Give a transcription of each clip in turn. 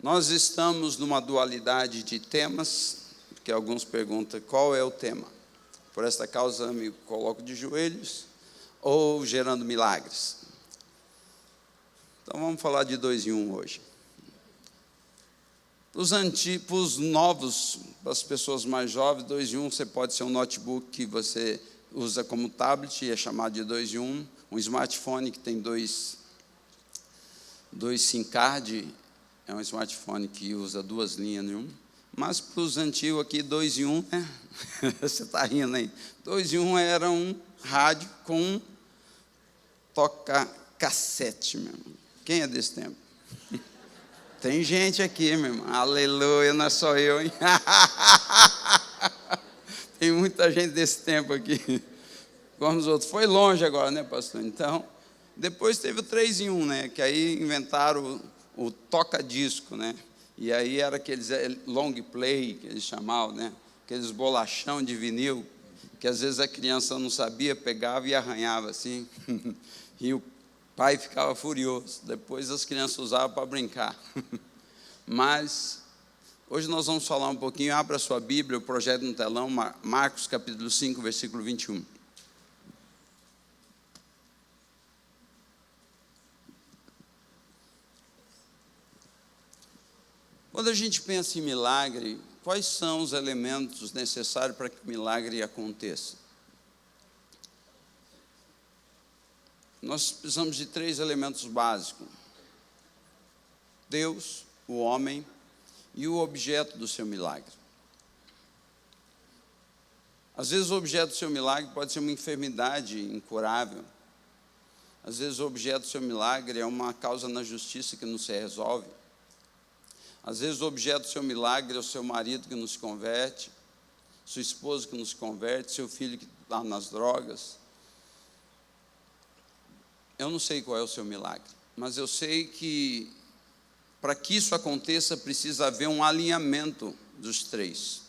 Nós estamos numa dualidade de temas, que alguns perguntam qual é o tema. Por esta causa me coloco de joelhos ou gerando milagres. Então vamos falar de 2 em 1 hoje. Para os novos, para as pessoas mais jovens, 2 em 1 você pode ser um notebook que você usa como tablet, e é chamado de 2 em 1, um smartphone que tem dois SIM card, é um smartphone que usa 2 linhas em um. Mas para os antigos aqui, 2 em 1, né? Você está rindo aí. 2 em 1 era um rádio com um toca-cassete, meu irmão. Quem é desse tempo? Tem gente aqui, meu irmão. Aleluia, não é só eu, hein? Tem muita gente desse tempo aqui. Como os outros. Foi longe agora, né, pastor? Então, depois teve o 3 em 1, né? Que aí inventaram o toca-disco, né? E aí era aqueles long play, que eles chamavam, né? Aqueles bolachão de vinil, que às vezes a criança não sabia, pegava e arranhava assim. E o pai ficava furioso. Depois as crianças usavam para brincar. Mas hoje nós vamos falar um pouquinho. Abra a sua Bíblia, o projeto no telão, Marcos capítulo 5, versículo 21. Quando a gente pensa em milagre, quais são os elementos necessários para que o milagre aconteça? Nós precisamos de 3 elementos básicos: Deus, o homem e o objeto do seu milagre. Às vezes o objeto do seu milagre pode ser uma enfermidade incurável. Às vezes o objeto do seu milagre é uma causa na justiça que não se resolve. Às vezes o objeto do seu milagre é o seu marido que não se converte, sua esposa que não se converte, seu filho que está nas drogas. Eu não sei qual é o seu milagre, mas eu sei que para que isso aconteça precisa haver um alinhamento dos 3.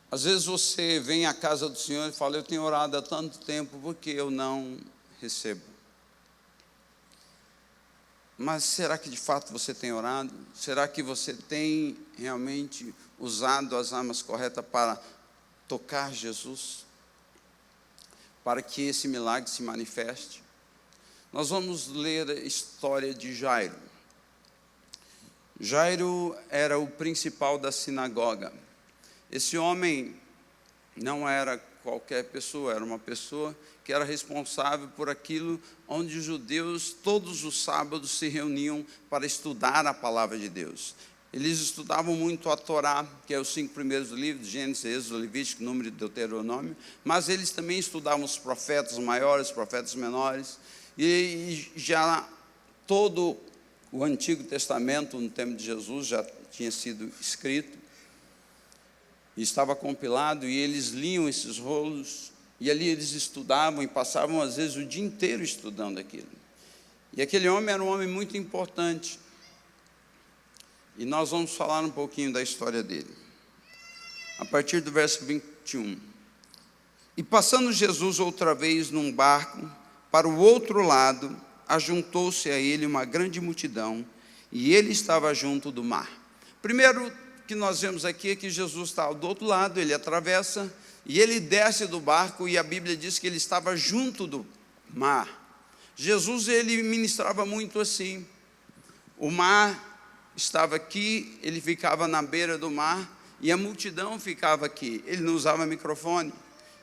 Às vezes você vem à casa do Senhor e fala: eu tenho orado há tanto tempo, por que eu não recebo? Mas será que de fato você tem orado? Será que você tem realmente usado as armas corretas para tocar Jesus? Para que esse milagre se manifeste? Nós vamos ler a história de Jairo. Jairo era o principal da sinagoga. Esse homem não era qualquer pessoa, era uma pessoa que era responsável por aquilo onde os judeus todos os sábados se reuniam para estudar a palavra de Deus. Eles estudavam muito a Torá, que é os 5 primeiros livros, Gênesis, Êxodo, Levítico, Número e Deuteronômio, mas eles também estudavam os profetas maiores, os profetas menores, e já todo o Antigo Testamento, no tempo de Jesus, já tinha sido escrito, e estava compilado, e eles liam esses rolos, e ali eles estudavam e passavam às vezes o dia inteiro estudando aquilo. E aquele homem era um homem muito importante, e nós vamos falar um pouquinho da história dele, a partir do verso 21. E passando Jesus outra vez num barco, para o outro lado, ajuntou-se a ele uma grande multidão, e ele estava junto do mar. Primeiro que nós vemos aqui é que Jesus está do outro lado, ele atravessa, e ele desce do barco, e a Bíblia diz que ele estava junto do mar. Jesus, ele ministrava muito assim. O mar estava aqui, ele ficava na beira do mar, e a multidão ficava aqui. Ele não usava microfone,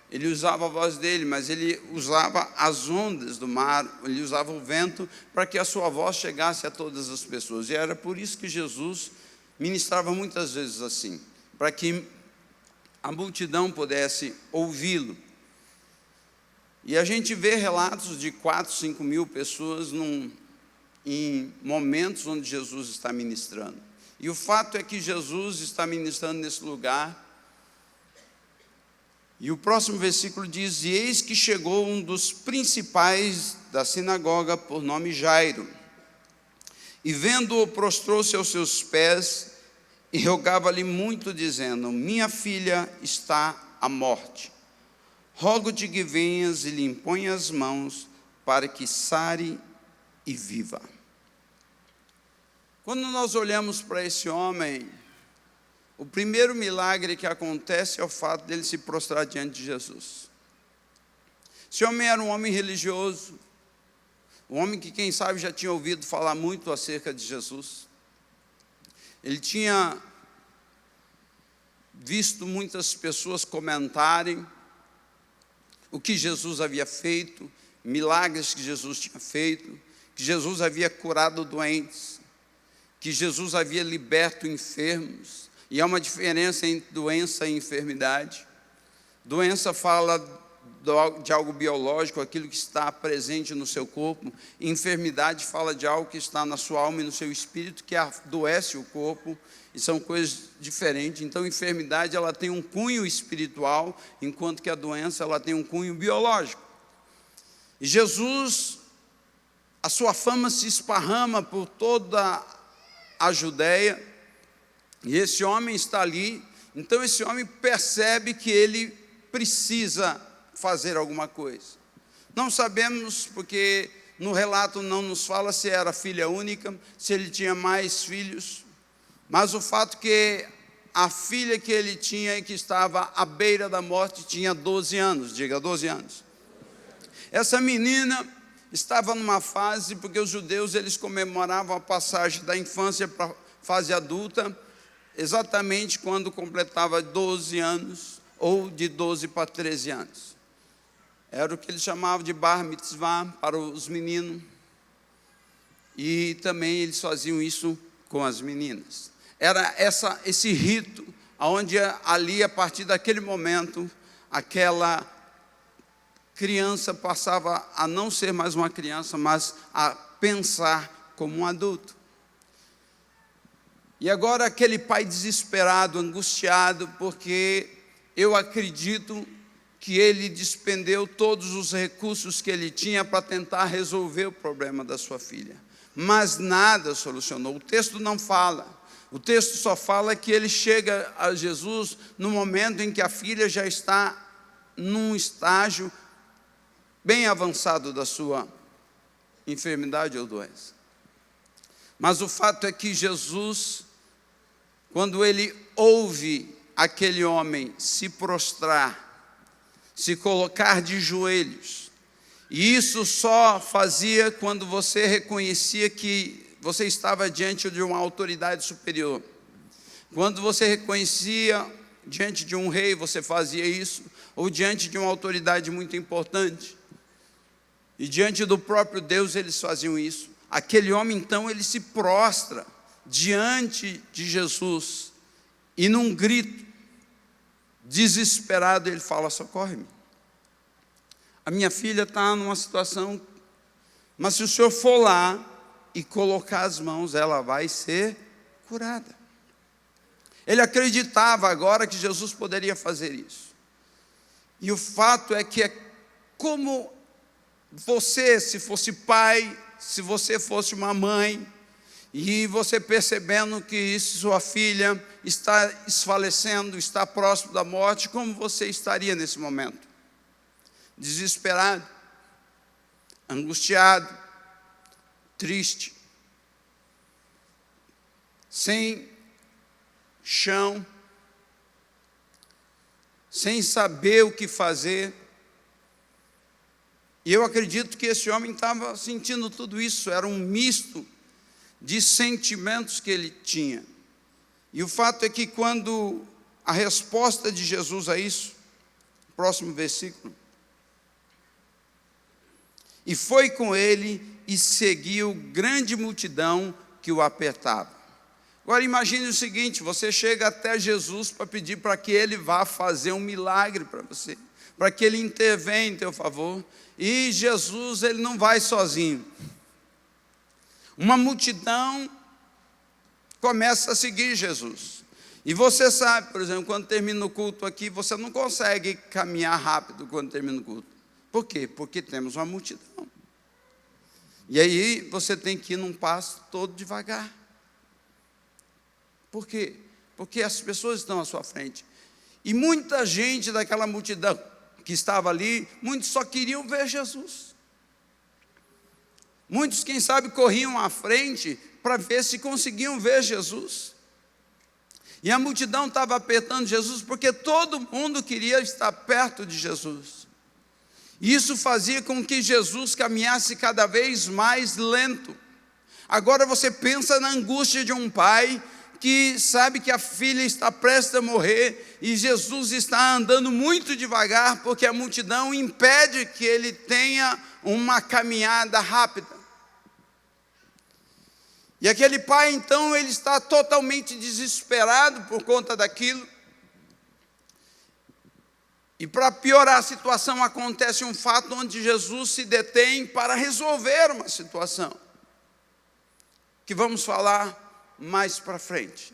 ele usava a voz dele, mas ele usava as ondas do mar, ele usava o vento, para que a sua voz chegasse a todas as pessoas. E era por isso que Jesus ministrava muitas vezes assim, para que a multidão pudesse ouvi-lo. E a gente vê relatos de 4, 5 mil pessoas em momentos onde Jesus está ministrando. E o fato é que Jesus está ministrando nesse lugar. E o próximo versículo diz: e eis que chegou um dos principais da sinagoga, por nome Jairo, e vendo-o, prostrou-se aos seus pés e rogava-lhe muito, dizendo: minha filha está à morte. Rogo-te que venhas e lhe imponha as mãos, para que sare e viva. Quando nós olhamos para esse homem, o primeiro milagre que acontece é o fato dele se prostrar diante de Jesus. Esse homem era um homem religioso, um homem que, quem sabe, já tinha ouvido falar muito acerca de Jesus. Ele tinha visto muitas pessoas comentarem o que Jesus havia feito, milagres que Jesus tinha feito, que Jesus havia curado doentes, que Jesus havia liberto enfermos. E há uma diferença entre doença e enfermidade. Doença fala de algo biológico, aquilo que está presente no seu corpo. Enfermidade fala de algo que está na sua alma e no seu espírito, que adoece o corpo, e são coisas diferentes. Então, a enfermidade, ela tem um cunho espiritual, enquanto que a doença, ela tem um cunho biológico. E Jesus, a sua fama se esparrama por toda a Judéia, e esse homem está ali. Então esse homem percebe que ele precisa fazer alguma coisa. Não sabemos, porque no relato não nos fala se era filha única, se ele tinha mais filhos, mas o fato que a filha que ele tinha e que estava à beira da morte tinha 12 anos, diga 12 anos. Essa menina estava numa fase, porque os judeus eles comemoravam a passagem da infância para a fase adulta, exatamente quando completava 12 anos, ou de 12 para 13 anos. Era o que eles chamavam de bar mitzvah para os meninos, e também eles faziam isso com as meninas. Era esse rito, onde ali, a partir daquele momento, aquela criança passava a não ser mais uma criança, mas a pensar como um adulto. E agora aquele pai desesperado, angustiado, porque eu acredito que ele despendeu todos os recursos que ele tinha para tentar resolver o problema da sua filha, mas nada solucionou. O texto não fala, o texto só fala que ele chega a Jesus no momento em que a filha já está num estágio bem avançado da sua enfermidade ou doença. Mas o fato é que Jesus, quando ele ouve aquele homem se prostrar, se colocar de joelhos, e isso só fazia quando você reconhecia que você estava diante de uma autoridade superior. Quando você reconhecia diante de um rei, você fazia isso, ou diante de uma autoridade muito importante. E diante do próprio Deus eles faziam isso. Aquele homem então, ele se prostra diante de Jesus, e num grito desesperado ele fala: socorre-me, a minha filha está numa situação, mas se o senhor for lá e colocar as mãos, ela vai ser curada. Ele acreditava agora que Jesus poderia fazer isso. E o fato é que como você, se fosse pai, se você fosse uma mãe, e você percebendo que sua filha está desfalecendo, está próximo da morte, como você estaria nesse momento? Desesperado, angustiado, triste, sem chão, sem saber o que fazer. E eu acredito que esse homem estava sentindo tudo isso, era um misto de sentimentos que ele tinha. E o fato é que quando a resposta de Jesus a isso, próximo versículo: e foi com ele e seguiu grande multidão que o apertava. Agora imagine o seguinte: você chega até Jesus para pedir para que ele vá fazer um milagre para você, para que ele intervenha em teu favor, e Jesus, ele não vai sozinho. Uma multidão começa a seguir Jesus. E você sabe, por exemplo, quando termina o culto aqui, você não consegue caminhar rápido quando termina o culto. Por quê? Porque temos uma multidão. E aí você tem que ir num passo todo devagar. Por quê? Porque as pessoas estão à sua frente. E muita gente daquela multidão que estava ali, muitos só queriam ver Jesus. Muitos, quem sabe, corriam à frente para ver se conseguiam ver Jesus. E a multidão estava apertando Jesus porque todo mundo queria estar perto de Jesus. Isso fazia com que Jesus caminhasse cada vez mais lento. Agora você pensa na angústia de um pai que sabe que a filha está prestes a morrer e Jesus está andando muito devagar porque a multidão impede que ele tenha uma caminhada rápida. E aquele pai, então, ele está totalmente desesperado por conta daquilo. E para piorar a situação, acontece um fato onde Jesus se detém para resolver uma situação, que vamos falar mais para frente.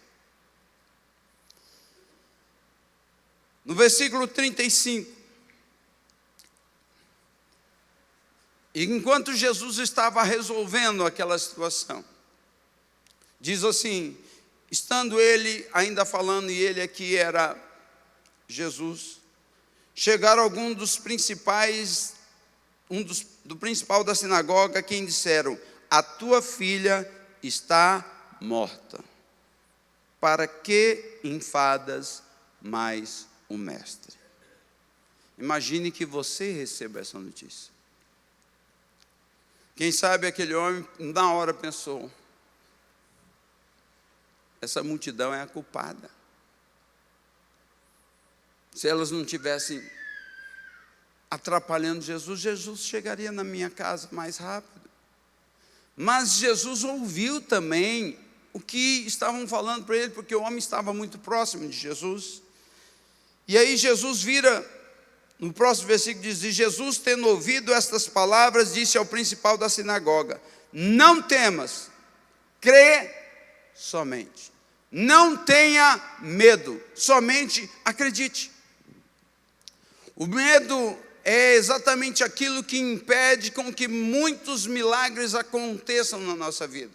No versículo 35, enquanto Jesus estava resolvendo aquela situação, diz assim, estando ele ainda falando, e ele aqui era Jesus, chegaram alguns dos principais, do principal da sinagoga, quem disseram, a tua filha está morta, para que enfadas mais o mestre? Imagine que você receba essa notícia. Quem sabe aquele homem na hora pensou, essa multidão é a culpada. Se elas não tivessem atrapalhando Jesus, Jesus chegaria na minha casa mais rápido. Mas Jesus ouviu também o que estavam falando para ele, porque o homem estava muito próximo de Jesus. E aí Jesus vira, no próximo versículo diz, e Jesus, tendo ouvido estas palavras, disse ao principal da sinagoga, não temas, crê somente. Não tenha medo, somente acredite. O medo é exatamente aquilo que impede com que muitos milagres aconteçam na nossa vida.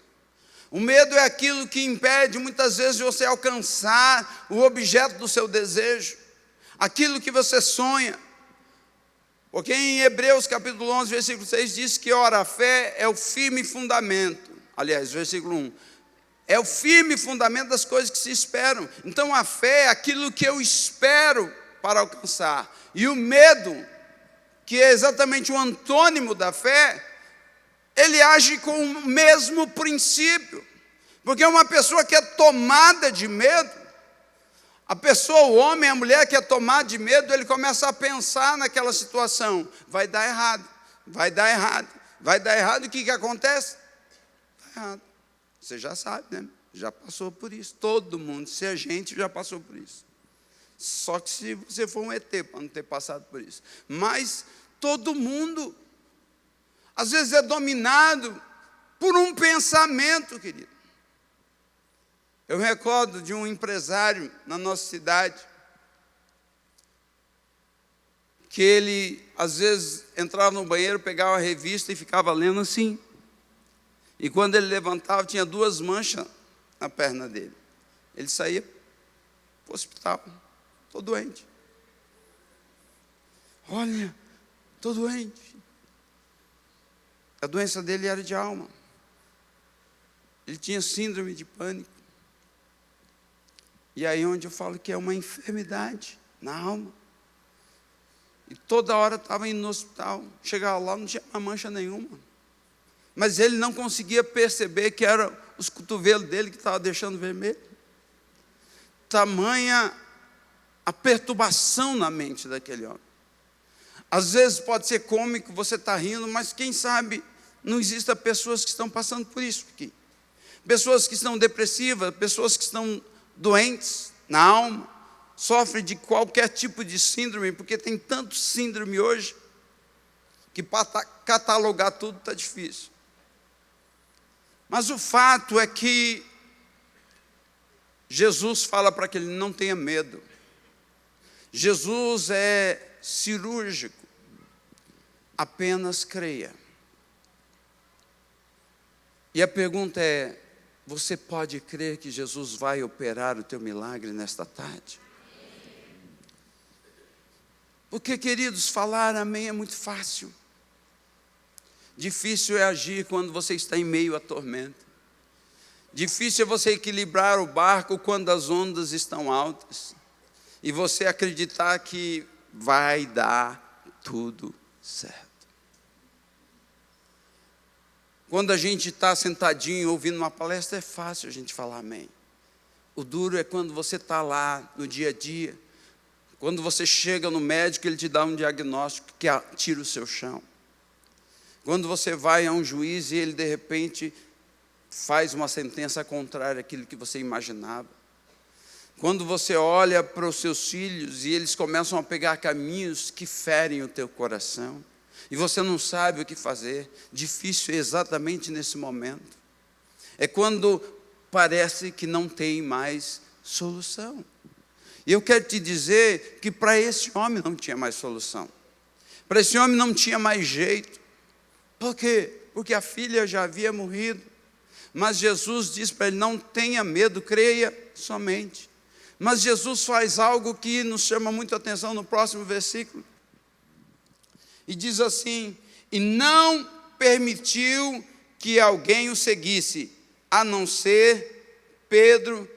O medo é aquilo que impede muitas vezes de você alcançar o objeto do seu desejo, aquilo que você sonha. Porque em Hebreus capítulo 11, versículo 6 diz que, ora, a fé é o firme fundamento. Aliás, versículo 1. É o firme fundamento das coisas que se esperam. Então a fé é aquilo que eu espero para alcançar. E o medo, que é exatamente o antônimo da fé, ele age com o mesmo princípio. Porque uma pessoa que é tomada de medo, a pessoa, o homem, a mulher que é tomada de medo, ele começa a pensar naquela situação. Vai dar errado, vai dar errado, vai dar errado. E o que acontece? Dá errado. Você já sabe, né? Já passou por isso. Todo mundo, se a gente já passou por isso. Só que se você for um ET para não ter passado por isso. Mas todo mundo, às vezes, é dominado por um pensamento, querido. Eu me recordo de um empresário na nossa cidade, que ele, às vezes, entrava no banheiro, pegava uma revista e ficava lendo assim. E quando ele levantava, tinha 2 manchas na perna dele. Ele saía para o hospital, estou doente. Olha, estou doente. A doença dele era de alma. Ele tinha síndrome de pânico. E aí onde eu falo que é uma enfermidade na alma. E toda hora estava indo no hospital. Chegava lá, não tinha uma mancha nenhuma. Mas ele não conseguia perceber que eram os cotovelos dele que estavam deixando vermelho. Tamanha a perturbação na mente daquele homem. Às vezes pode ser cômico, você está rindo, mas quem sabe não existem pessoas que estão passando por isso aqui. Pessoas que estão depressivas, pessoas que estão doentes na alma, sofrem de qualquer tipo de síndrome, porque tem tanto síndrome hoje, que para catalogar tudo está difícil. Mas o fato é que Jesus fala para que ele não tenha medo. Jesus é cirúrgico. Apenas creia. E a pergunta é, você pode crer que Jesus vai operar o teu milagre nesta tarde? Porque, queridos, falar amém é muito fácil. Difícil é agir quando você está em meio à tormenta. Difícil é você equilibrar o barco quando as ondas estão altas e você acreditar que vai dar tudo certo. Quando a gente está sentadinho ouvindo uma palestra, é fácil a gente falar amém. O duro é quando você está lá no dia a dia, quando você chega no médico, ele te dá um diagnóstico que tira o seu chão. Quando você vai a um juiz e ele de repente faz uma sentença contrária àquilo que você imaginava. Quando você olha para os seus filhos e eles começam a pegar caminhos que ferem o teu coração, e você não sabe o que fazer, difícil é exatamente nesse momento. É quando parece que não tem mais solução. E eu quero te dizer que para esse homem não tinha mais solução. Para esse homem não tinha mais jeito. Por quê? Porque a filha já havia morrido. Mas Jesus diz para ele, não tenha medo, creia somente. Mas Jesus faz algo que nos chama muito a atenção no próximo versículo. E diz assim, e não permitiu que alguém o seguisse, a não ser Pedro,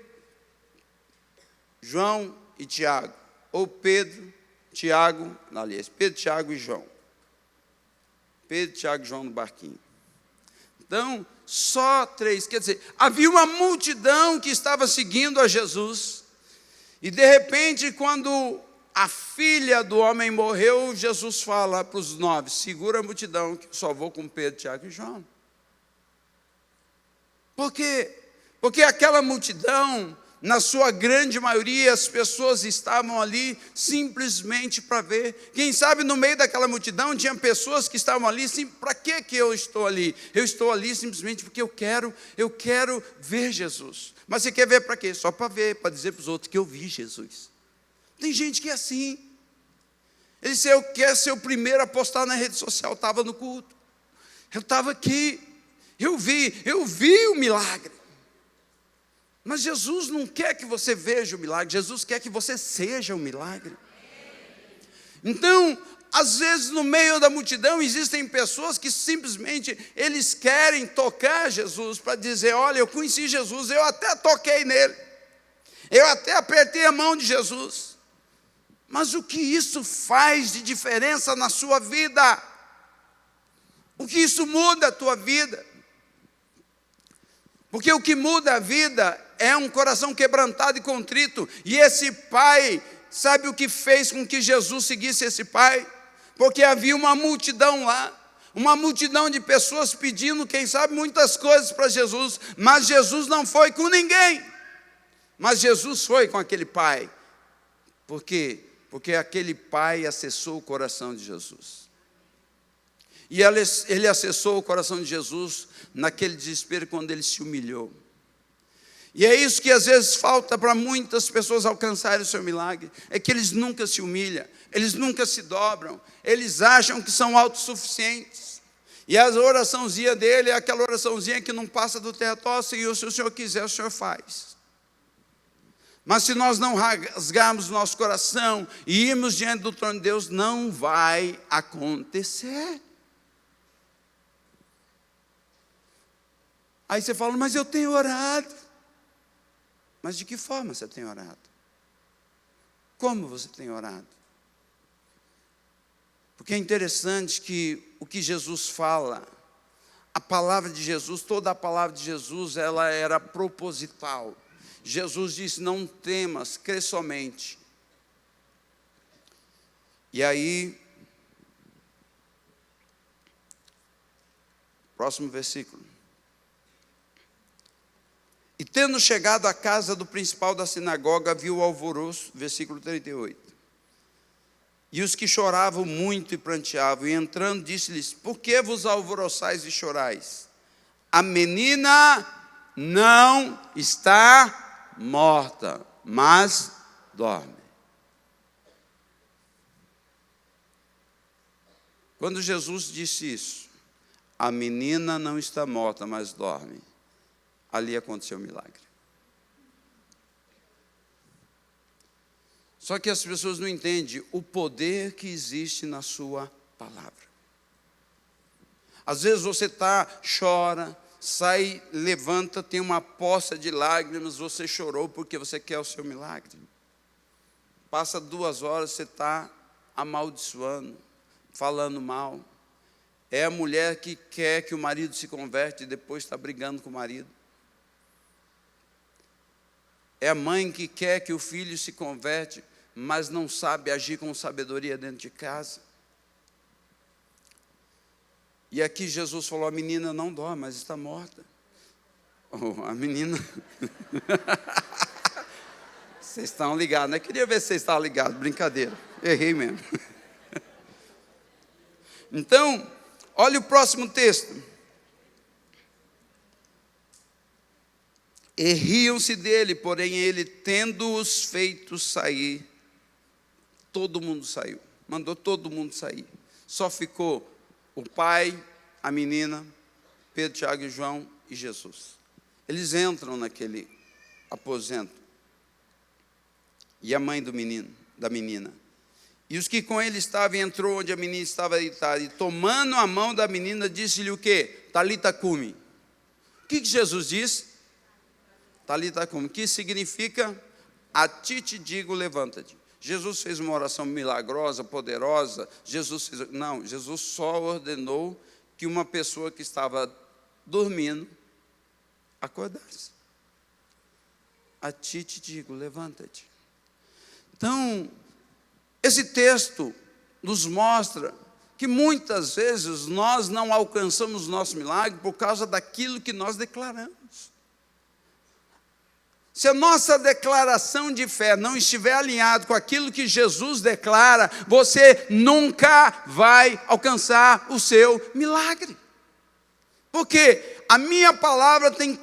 João e Tiago. Ou Pedro, Tiago, aliás, Pedro, Tiago e João. Pedro, Tiago e João no barquinho. Então, só 3, quer dizer, havia uma multidão que estava seguindo a Jesus, e de repente, quando a filha do homem morreu, Jesus fala para os 9, segura a multidão, que eu só vou com Pedro, Tiago e João. Por quê? Porque aquela multidão, na sua grande maioria, as pessoas estavam ali simplesmente para ver. Quem sabe no meio daquela multidão tinha pessoas que estavam ali, para que eu estou ali? Eu estou ali simplesmente porque eu quero ver Jesus. Mas você quer ver para quê? Só para ver, para dizer para os outros que eu vi Jesus. Tem gente que é assim. Ele disse, eu quero ser o primeiro a postar na rede social. Eu estava no culto, eu estava aqui, eu vi o milagre. Mas Jesus não quer que você veja o milagre, Jesus quer que você seja o milagre. Então, às vezes no meio da multidão existem pessoas que simplesmente eles querem tocar Jesus para dizer, olha, eu conheci Jesus, eu até toquei nele, eu até apertei a mão de Jesus. Mas o que isso faz de diferença na sua vida? O que isso muda a tua vida? Porque o que muda a vida é um coração quebrantado e contrito. E esse pai, sabe o que fez com que Jesus seguisse esse pai? Porque havia uma multidão lá, uma multidão de pessoas pedindo, quem sabe, muitas coisas para Jesus. Mas Jesus não foi com ninguém. Mas Jesus foi com aquele pai. Por quê? Porque aquele pai acessou o coração de Jesus. E ele acessou o coração de Jesus naquele desespero quando ele se humilhou. E é isso que às vezes falta para muitas pessoas alcançarem o seu milagre. É que eles nunca se humilham, eles nunca se dobram, eles acham que são autossuficientes. E a oraçãozinha dele é aquela oraçãozinha que não passa do teto, ó Senhor, se o Senhor quiser, o Senhor faz. Mas se nós não rasgarmos nosso coração e irmos diante do trono de Deus, não vai acontecer. Aí você fala, mas eu tenho orado. Mas de que forma você tem orado? Como você tem orado? Porque é interessante que o que Jesus fala, a palavra de Jesus, toda a palavra de Jesus, ela era proposital. Jesus disse, não temas, crê somente. E aí, próximo versículo. E tendo chegado à casa do principal da sinagoga, viu o alvoroço, versículo 38. E os que choravam muito e pranteavam, e entrando disse-lhes, por que vos alvoroçais e chorais? A menina não está morta, mas dorme. Quando Jesus disse isso, a menina não está morta, mas dorme, ali aconteceu o milagre. Só que as pessoas não entendem o poder que existe na sua palavra. Às vezes você chora, sai, levanta, tem uma poça de lágrimas, você chorou porque você quer o seu milagre. Passa 2 horas, você está amaldiçoando, falando mal. É a mulher que quer que o marido se converte e depois está brigando com o marido. É a mãe que quer que o filho se converte, mas não sabe agir com sabedoria dentro de casa. E aqui Jesus falou, a menina não dorme, mas está morta. Oh, a menina... Vocês estão ligados, né? Queria ver se vocês estavam ligados, brincadeira. Errei mesmo. Então, olha o próximo texto. E riam-se dele, porém ele, tendo-os feito sair, todo mundo saiu. Mandou todo mundo sair. Só ficou o pai, a menina, Pedro, Tiago e João e Jesus. Eles entram naquele aposento. E a mãe do menino, da menina. E os que com ele estavam, entrou onde a menina estava deitada, e tomando a mão da menina, disse-lhe o quê? Talita cumi. O que Jesus disse? Talita cumi, que significa, a ti te digo, levanta-te. Jesus fez uma oração milagrosa, poderosa. Jesus só ordenou que uma pessoa que estava dormindo acordasse. A ti te digo, levanta-te. Então, esse texto nos mostra que muitas vezes nós não alcançamos o nosso milagre por causa daquilo que nós declaramos. Se a nossa declaração de fé não estiver alinhada com aquilo que Jesus declara, você nunca vai alcançar o seu milagre. Porque a minha palavra tem que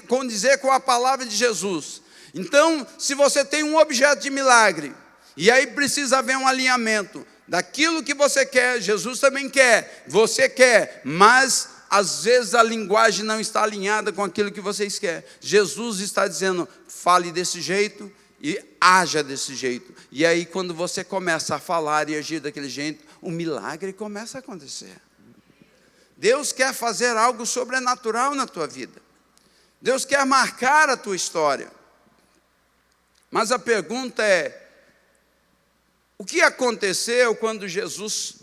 condizer com a palavra de Jesus. Então, se você tem um objeto de milagre, e aí precisa haver um alinhamento daquilo que você quer, Jesus também quer, você quer, mas às vezes a linguagem não está alinhada com aquilo que vocês querem. Jesus está dizendo, fale desse jeito e haja desse jeito. E aí quando você começa a falar e agir daquele jeito, o milagre começa a acontecer. Deus quer fazer algo sobrenatural na tua vida. Deus quer marcar a tua história. Mas a pergunta é, o que aconteceu quando Jesus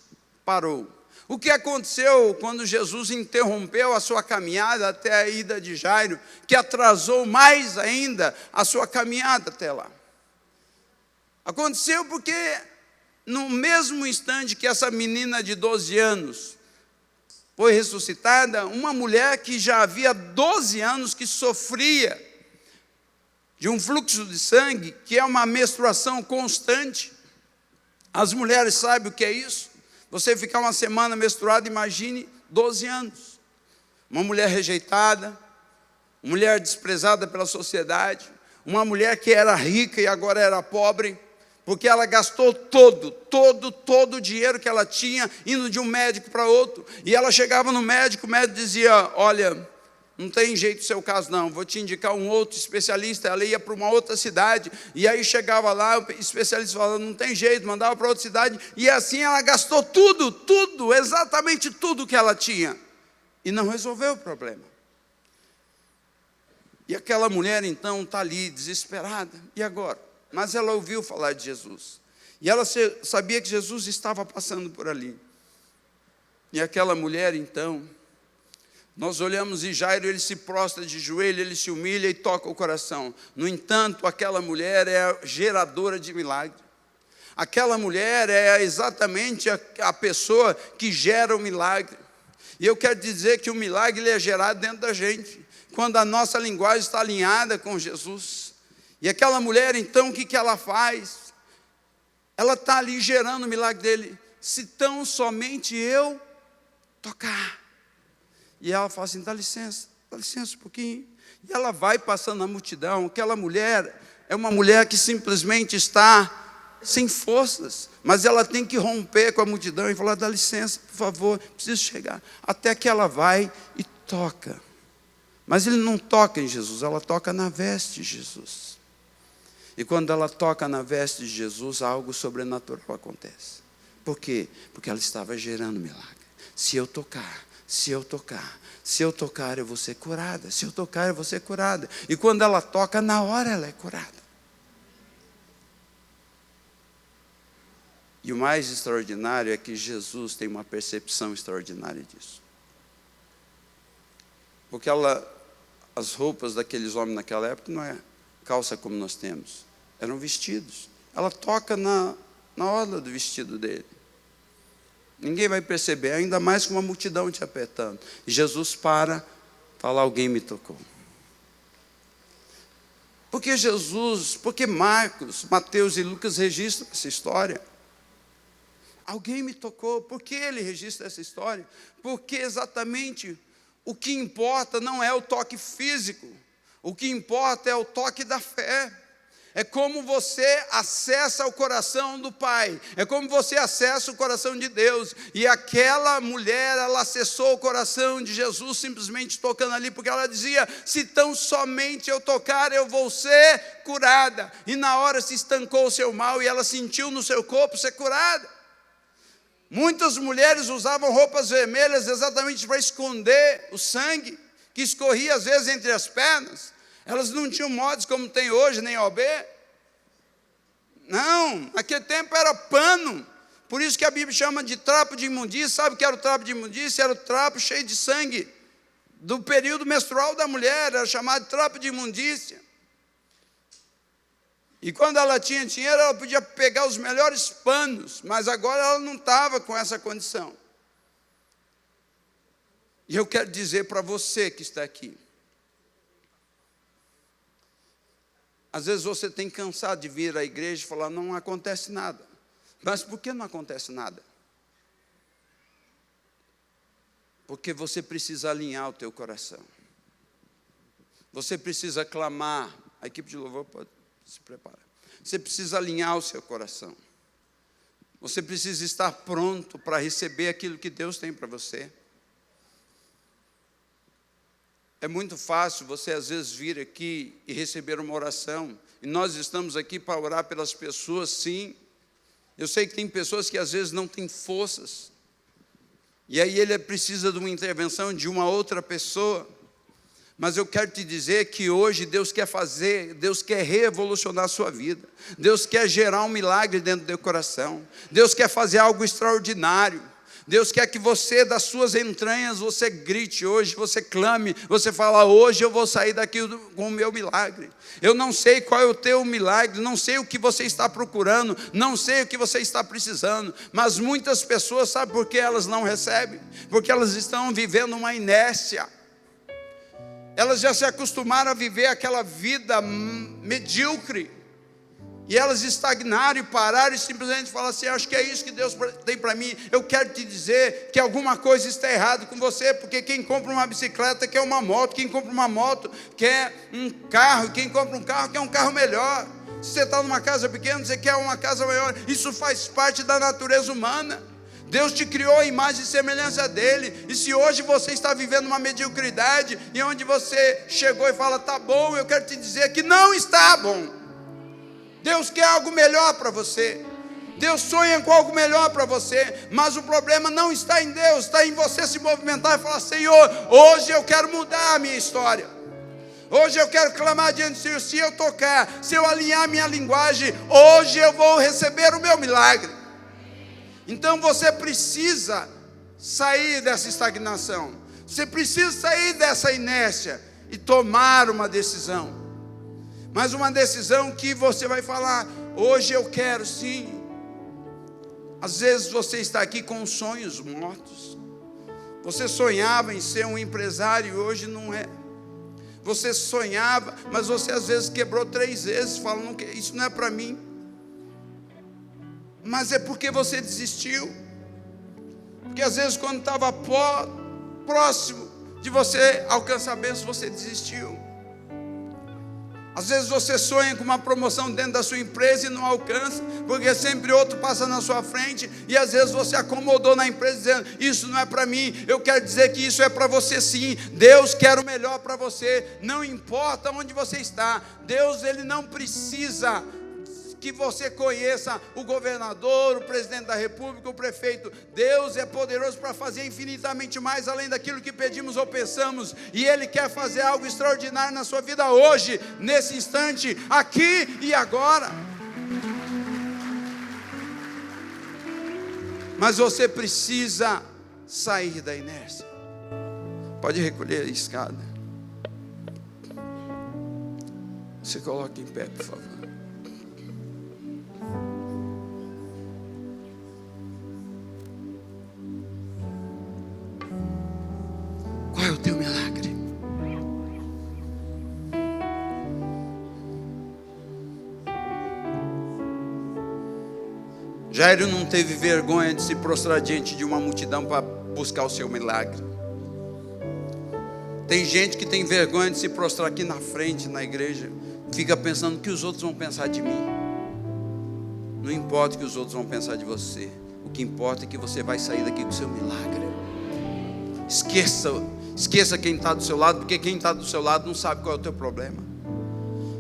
parou? O que aconteceu quando Jesus interrompeu a sua caminhada até a ida de Jairo, que atrasou mais ainda a sua caminhada até lá? Aconteceu porque no mesmo instante que essa menina de 12 anos foi ressuscitada, uma mulher que já havia 12 anos que sofria de um fluxo de sangue, que é uma menstruação constante. As mulheres sabem o que é isso? Você ficar uma semana menstruada, imagine 12 anos. Uma mulher rejeitada, uma mulher desprezada pela sociedade, uma mulher que era rica e agora era pobre, porque ela gastou todo o dinheiro que ela tinha, indo de um médico para outro. E ela chegava no médico, o médico dizia, olha, não tem jeito o seu caso não, vou te indicar um outro especialista. Ela ia para uma outra cidade, e aí chegava lá, o especialista falava, não tem jeito, mandava para outra cidade, e assim ela gastou tudo, exatamente tudo que ela tinha, e não resolveu o problema. E aquela mulher então está ali, desesperada, e agora? Mas ela ouviu falar de Jesus, e ela sabia que Jesus estava passando por ali, e aquela mulher então, nós olhamos e Jairo, ele se prostra de joelho, ele se humilha e toca o coração. No entanto, aquela mulher é a geradora de milagre. Aquela mulher é exatamente a pessoa que gera o milagre. E eu quero dizer que o milagre ele é gerado dentro da gente, quando a nossa linguagem está alinhada com Jesus. E aquela mulher, então, o que ela faz? Ela está ali gerando o milagre dele. Se tão somente eu tocar. E ela fala assim, dá licença um pouquinho. E ela vai passando na multidão. Aquela mulher é uma mulher que simplesmente está sem forças, mas ela tem que romper com a multidão e falar, dá licença, por favor, preciso chegar. Até que ela vai e toca. Mas ele não toca em Jesus, ela toca na veste de Jesus. E quando ela toca na veste de Jesus, algo sobrenatural acontece. Por quê? Porque ela estava gerando milagre. Se eu tocar, se eu tocar eu vou ser curada, se eu tocar eu vou ser curada. E quando ela toca, na hora ela é curada. E o mais extraordinário é que Jesus tem uma percepção extraordinária disso. Porque as roupas daqueles homens naquela época não é calça como nós temos, eram vestidos. Ela toca na orla do vestido dele. Ninguém vai perceber, ainda mais com uma multidão te apertando. E Jesus fala, alguém me tocou. Porque Marcos, Mateus e Lucas registram essa história. Alguém me tocou. Por que ele registra essa história? Porque exatamente o que importa não é o toque físico. O que importa é o toque da fé. É como você acessa o coração do Pai. É como você acessa o coração de Deus. E aquela mulher, ela acessou o coração de Jesus simplesmente tocando ali, porque ela dizia, se tão somente eu tocar, eu vou ser curada. E na hora se estancou o seu mal e ela sentiu no seu corpo ser curada. Muitas mulheres usavam roupas vermelhas exatamente para esconder o sangue que escorria às vezes entre as pernas. Elas não tinham modos como tem hoje, nem OB. Não, naquele tempo era pano. Por isso que a Bíblia chama de trapo de imundícia. Sabe o que era o trapo de imundícia? Era o trapo cheio de sangue do período menstrual da mulher. Era chamado de trapo de imundícia. E quando ela tinha dinheiro, ela podia pegar os melhores panos. Mas agora ela não estava com essa condição. E eu quero dizer para você que está aqui, às vezes você tem cansado de vir à igreja e falar, não acontece nada. Mas por que não acontece nada? Porque você precisa alinhar o teu coração. Você precisa clamar. A equipe de louvor pode se preparar. Você precisa alinhar o seu coração. Você precisa estar pronto para receber aquilo que Deus tem para você. É muito fácil você às vezes vir aqui e receber uma oração. E nós estamos aqui para orar pelas pessoas, sim. Eu sei que tem pessoas que às vezes não têm forças. E aí ele precisa de uma intervenção de uma outra pessoa. Mas eu quero te dizer que hoje Deus quer revolucionar a sua vida. Deus quer gerar um milagre dentro do teu coração. Deus quer fazer algo extraordinário. Deus quer que você, das suas entranhas, você grite hoje, você clame, você fala, hoje eu vou sair daqui com o meu milagre. Eu não sei qual é o teu milagre, não sei o que você está procurando, não sei o que você está precisando, mas muitas pessoas, sabe por que elas não recebem? Porque elas estão vivendo uma inércia. Elas já se acostumaram a viver aquela vida medíocre. E elas estagnaram e pararam e simplesmente falaram assim, acho que é isso que Deus tem para mim. Eu quero te dizer que alguma coisa está errada com você, porque quem compra uma bicicleta quer uma moto, quem compra uma moto quer um carro, quem compra um carro quer um carro melhor. Se você está numa casa pequena, você quer uma casa maior. Isso faz parte da natureza humana. Deus te criou a imagem e semelhança dele. E se hoje você está vivendo uma mediocridade, e onde você chegou e fala, tá bom, eu quero te dizer que não está bom. Deus quer algo melhor para você. Deus sonha com algo melhor para você. Mas o problema não está em Deus, está em você se movimentar e falar, Senhor, hoje eu quero mudar a minha história. Hoje eu quero clamar diante do Senhor. Se eu tocar, se eu alinhar minha linguagem, hoje eu vou receber o meu milagre. Então você precisa sair dessa estagnação. Você precisa sair dessa inércia e tomar uma decisão. Mas uma decisão que você vai falar, hoje eu quero sim. Às vezes você está aqui com sonhos mortos. Você sonhava em ser um empresário e hoje não é. Você sonhava, mas você às vezes quebrou 3 vezes, falando que isso não é para mim. Mas é porque você desistiu. Porque às vezes quando estava próximo de você alcançar a bênção, você desistiu. Às vezes você sonha com uma promoção dentro da sua empresa e não alcança, porque sempre outro passa na sua frente, e às vezes você acomodou na empresa dizendo, isso não é para mim. Eu quero dizer que isso é para você sim. Deus quer o melhor para você, não importa onde você está. Deus, Ele não precisa que você conheça o governador, o presidente da república, o prefeito. Deus é poderoso para fazer infinitamente mais além daquilo que pedimos ou pensamos, e Ele quer fazer algo extraordinário na sua vida hoje, nesse instante, aqui e agora. Mas você precisa sair da inércia. Pode recolher a escada. Você coloca em pé, por favor. Qual é o teu milagre? Jairo não teve vergonha de se prostrar diante de uma multidão para buscar o seu milagre. Tem gente que tem vergonha de se prostrar aqui na frente, na igreja, fica pensando o que os outros vão pensar de mim. Não importa o que os outros vão pensar de você, o que importa é que você vai sair daqui com o seu milagre. Esqueça quem está do seu lado, porque quem está do seu lado não sabe qual é o teu problema.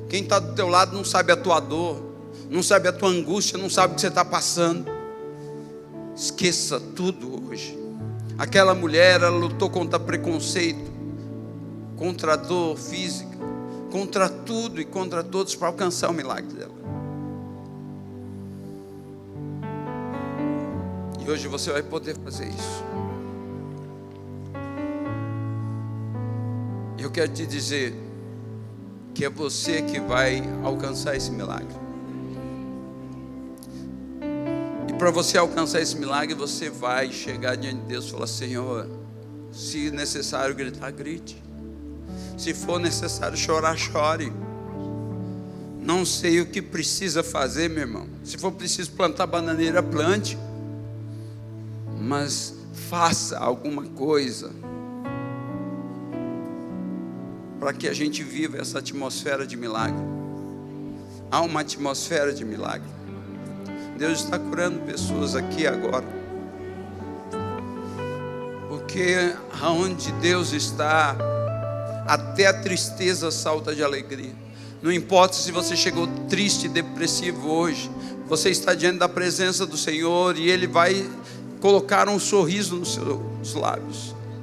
Quem está do teu lado não sabe a tua dor, não sabe a tua angústia, não sabe o que você está passando. Esqueça tudo hoje. Aquela mulher, ela lutou contra preconceito, contra a dor física, contra tudo e contra todos para alcançar o milagre dela. E hoje você vai poder fazer isso. Eu quero te dizer que é você que vai alcançar esse milagre. Para você alcançar esse milagre, você vai chegar diante de Deus e falar: Senhor, se necessário gritar, grite. Se for necessário chorar, chore. Não sei o que precisa fazer, meu irmão. Se for preciso plantar bananeira, plante. Mas faça alguma coisa para que a gente viva essa atmosfera de milagre. Há uma atmosfera de milagre. Deus está curando pessoas aqui agora, porque aonde Deus está, até a tristeza salta de alegria. Não importa se você chegou triste, depressivo hoje, você está diante da presença do Senhor e Ele vai colocar um sorriso nos seus lábios.